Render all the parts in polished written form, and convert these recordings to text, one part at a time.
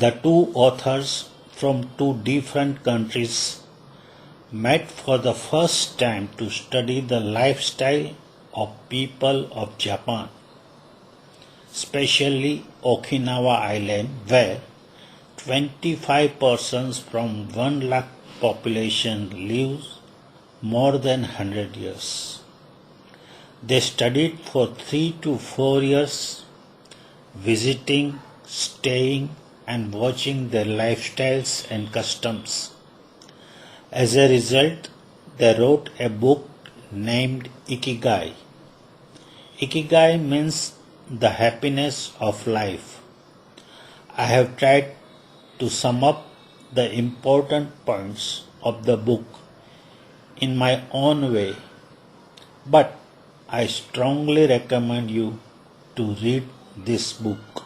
The two authors from two different countries met for the first time to study the lifestyle of people of Japan, especially Okinawa Island, where 25 persons from 1 lakh population lives more than 100 years. They studied for 3 to 4 years, visiting, staying, and watching their lifestyles and customs. As a result, they wrote a book named Ikigai. Ikigai means the happiness of life. I have tried to sum up the important points of the book in my own way, but I strongly recommend you to read this book.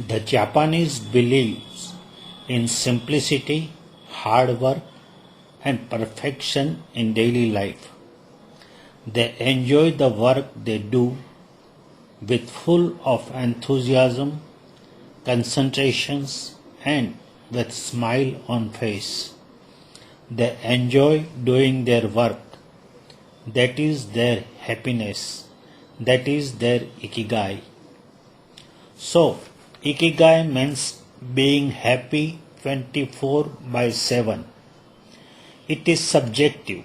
The Japanese believes in simplicity, hard work, and perfection in daily life. They enjoy the work they do with full of enthusiasm, concentrations, and with smile on face. They enjoy doing their work. That is their happiness. That is their Ikigai. So, Ikigai means being happy 24/7. It is subjective.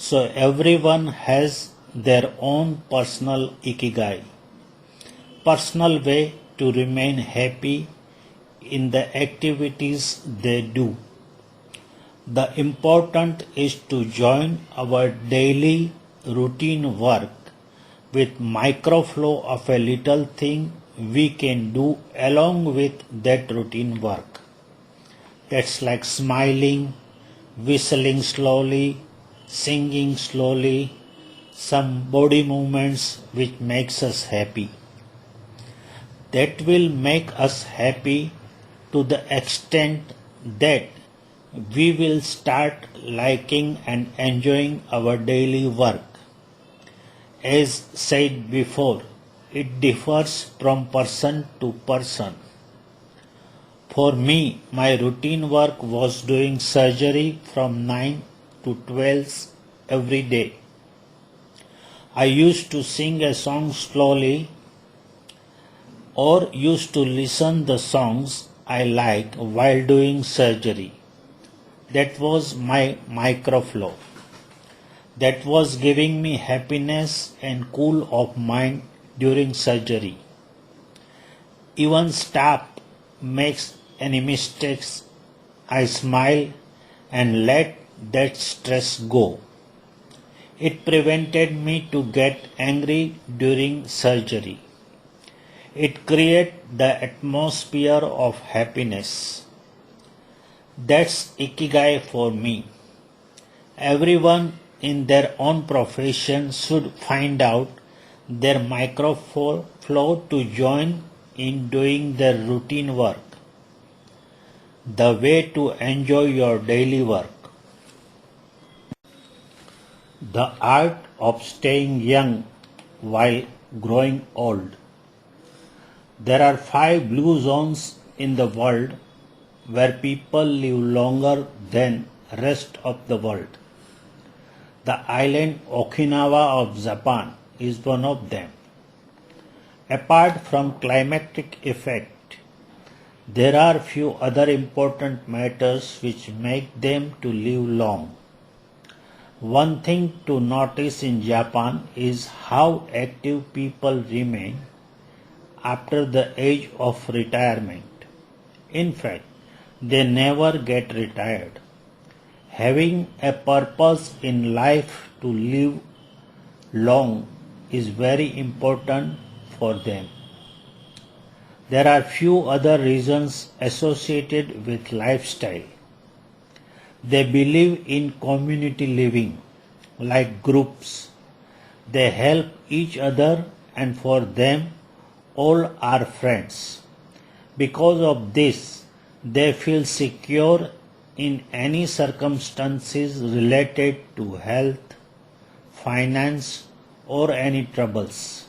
So everyone has their own personal Ikigai, personal way to remain happy in the activities they do. The important is to join our daily routine work with microflow of a little thing we can do along with that routine work. That's like smiling, whistling slowly, singing slowly, some body movements which makes us happy. That will make us happy to the extent that we will start liking and enjoying our daily work. As said before, it differs from person to person. For me, my routine work was doing surgery from 9 to 12 every day. I used to sing a song slowly or used to listen the songs I like while doing surgery. That was my microflow. That was giving me happiness and cool of mind during surgery. Even staff makes any mistakes, I smile and let that stress go. It prevented me to get angry during surgery. It created the atmosphere of happiness. That's Ikigai for me. Everyone in their own profession should find out their microflow to join in doing their routine work. The way to enjoy your daily work. The art of staying young while growing old. There are 5 blue zones in the world where people live longer than rest of the world. The island Okinawa of Japan is one of them. Apart from climatic effect, there are few other important matters which make them to live long. One thing to notice in Japan is how active people remain after the age of retirement. In fact, they never get retired. Having a purpose in life to live long is very important for them. There are few other reasons associated with lifestyle. They believe in community living, like groups. They help each other and for them all are friends. Because of this, they feel secure in any circumstances related to health, finance, or any troubles.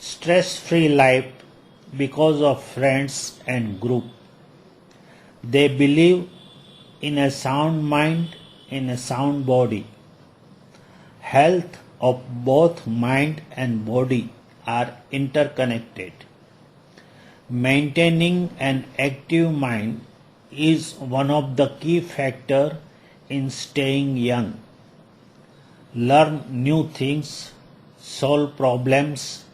Stress-free life because of friends and group. They believe in a sound mind, in a sound body. Health of both mind and body are interconnected. Maintaining an active mind is one of the key factors in staying young. Learn new things, solve problems,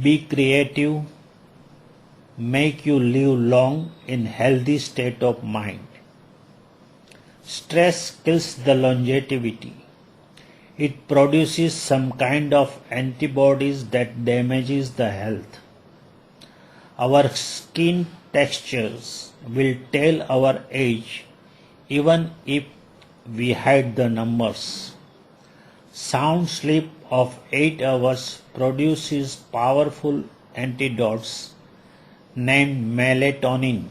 be creative, make you live long in healthy state of mind. Stress kills the longevity. It produces some kind of antibodies that damages the health. Our skin textures will tell our age even if we hide the numbers. Sound sleep of 8 hours produces powerful antidotes named melatonin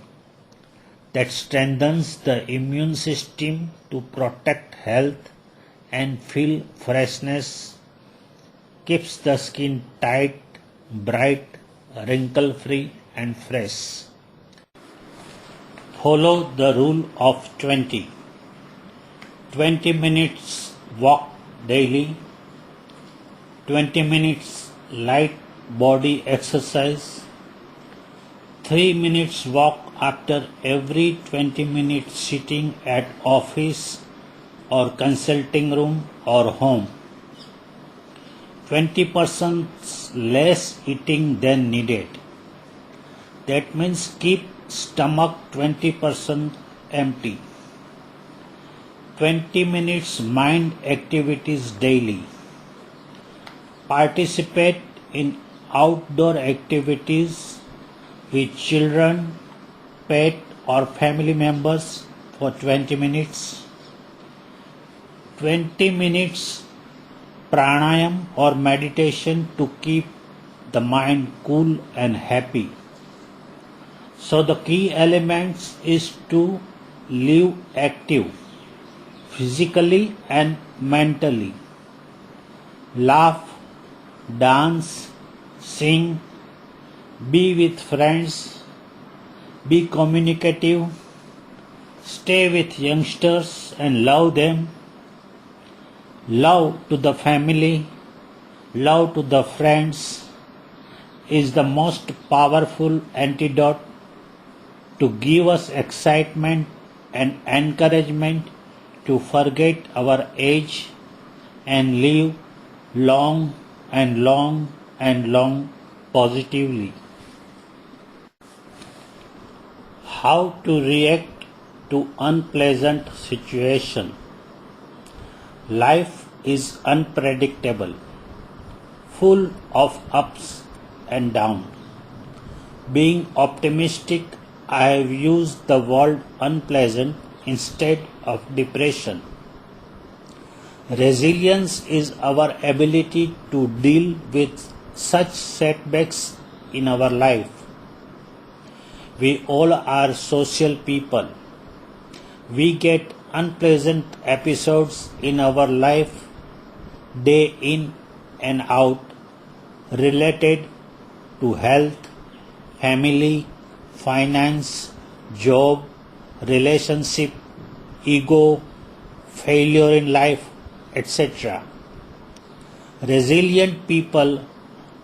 that strengthens the immune system to protect health and feel freshness, keeps the skin tight, bright, wrinkle-free and fresh. Follow the rule of 20. 20 minutes walk daily, 20 minutes light body exercise, 3 minutes walk after every 20 minutes sitting at office or consulting room or home. 20% less eating than needed. That means keep stomach 20% empty. 20 minutes mind activities daily. Participate in outdoor activities with children, pet or family members for 20 minutes. 20 minutes pranayam or meditation to keep the mind cool and happy. So the key elements is to live active, physically and mentally. Laugh, dance, sing, be with friends, be communicative, stay with youngsters and love them. Love to the family, love to the friends is the most powerful antidote to give us excitement and encouragement to forget our age and live long and long and long positively. How to react to unpleasant situation. Life is unpredictable, full of ups and downs. Being optimistic, I have used the word unpleasant instead of depression. Resilience is our ability to deal with such setbacks in our life. We all are social people. We get unpleasant episodes in our life day in and out related to health, family, finance, job, relationship, ego, failure in life, etc. Resilient people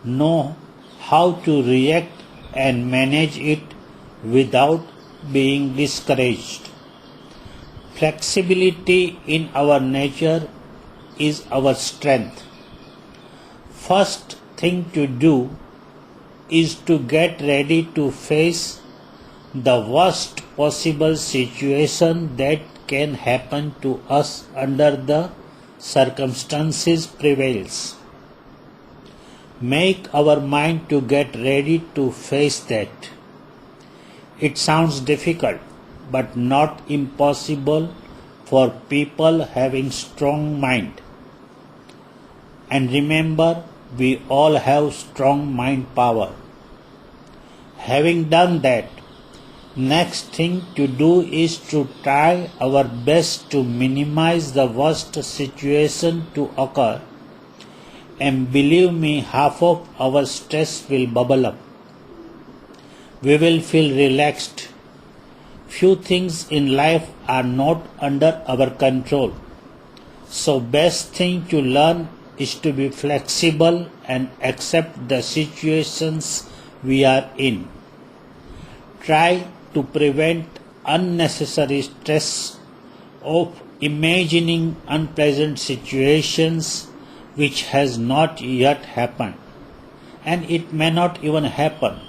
know how to react and manage it without being discouraged. Flexibility in our nature is our strength. First thing to do is to get ready to face the worst possible situation that can happen to us under the circumstances prevails. Make our mind to get ready to face that. It sounds difficult, but not impossible for people having strong mind. And remember, we all have strong mind power. Having done that, next thing to do is to try our best to minimize the worst situation to occur, and believe me, half of our stress will bubble up. We will feel relaxed. Few things in life are not under our control. So best thing to learn is to be flexible and accept the situations we are in. Try to prevent unnecessary stress of imagining unpleasant situations which has not yet happened, and it may not even happen.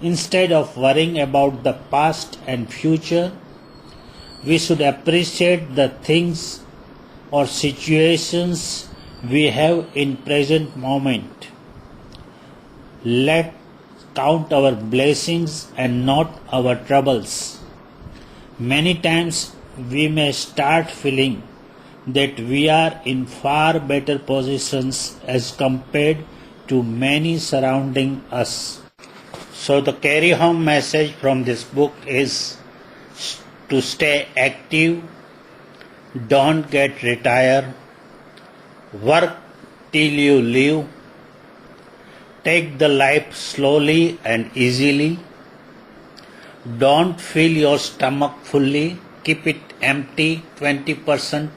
Instead of worrying about the past and future, we should appreciate the things or situations we have in present moment. Let's count our blessings and not our troubles. Many times we may start feeling that we are in far better positions as compared to many surrounding us. So the carry home message from this book is to stay active, don't get retired, work till you live, take the life slowly and easily, don't fill your stomach fully, keep it empty 20%,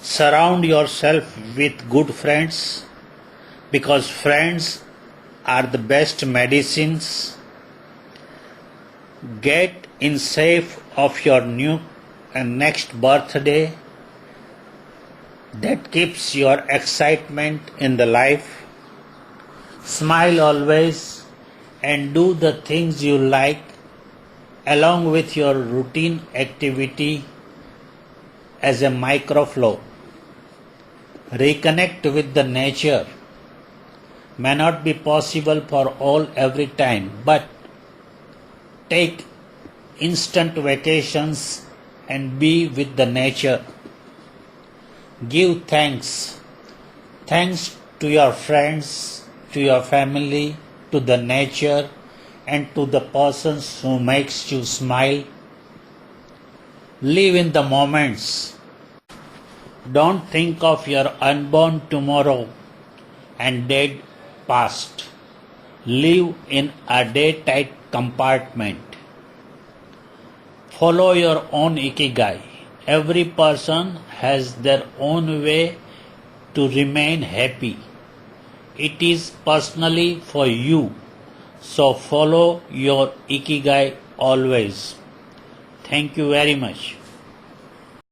surround yourself with good friends because friends are the best medicines. Get in safe of your new and next birthday. That keeps your excitement in the life. Smile always and do the things you like along with your routine activity as a microflow. Reconnect with the nature. May not be possible for all every time, but take instant vacations and be with the nature. Give thanks. Thanks to your friends, to your family, to the nature, and to the persons who makes you smile. Live in the moments. Don't think of your unborn tomorrow and dead past. Live in a day-tight compartment. Follow your own ikigai. Every person has their own way to remain happy. It is personally for you. So follow your ikigai always. Thank you very much.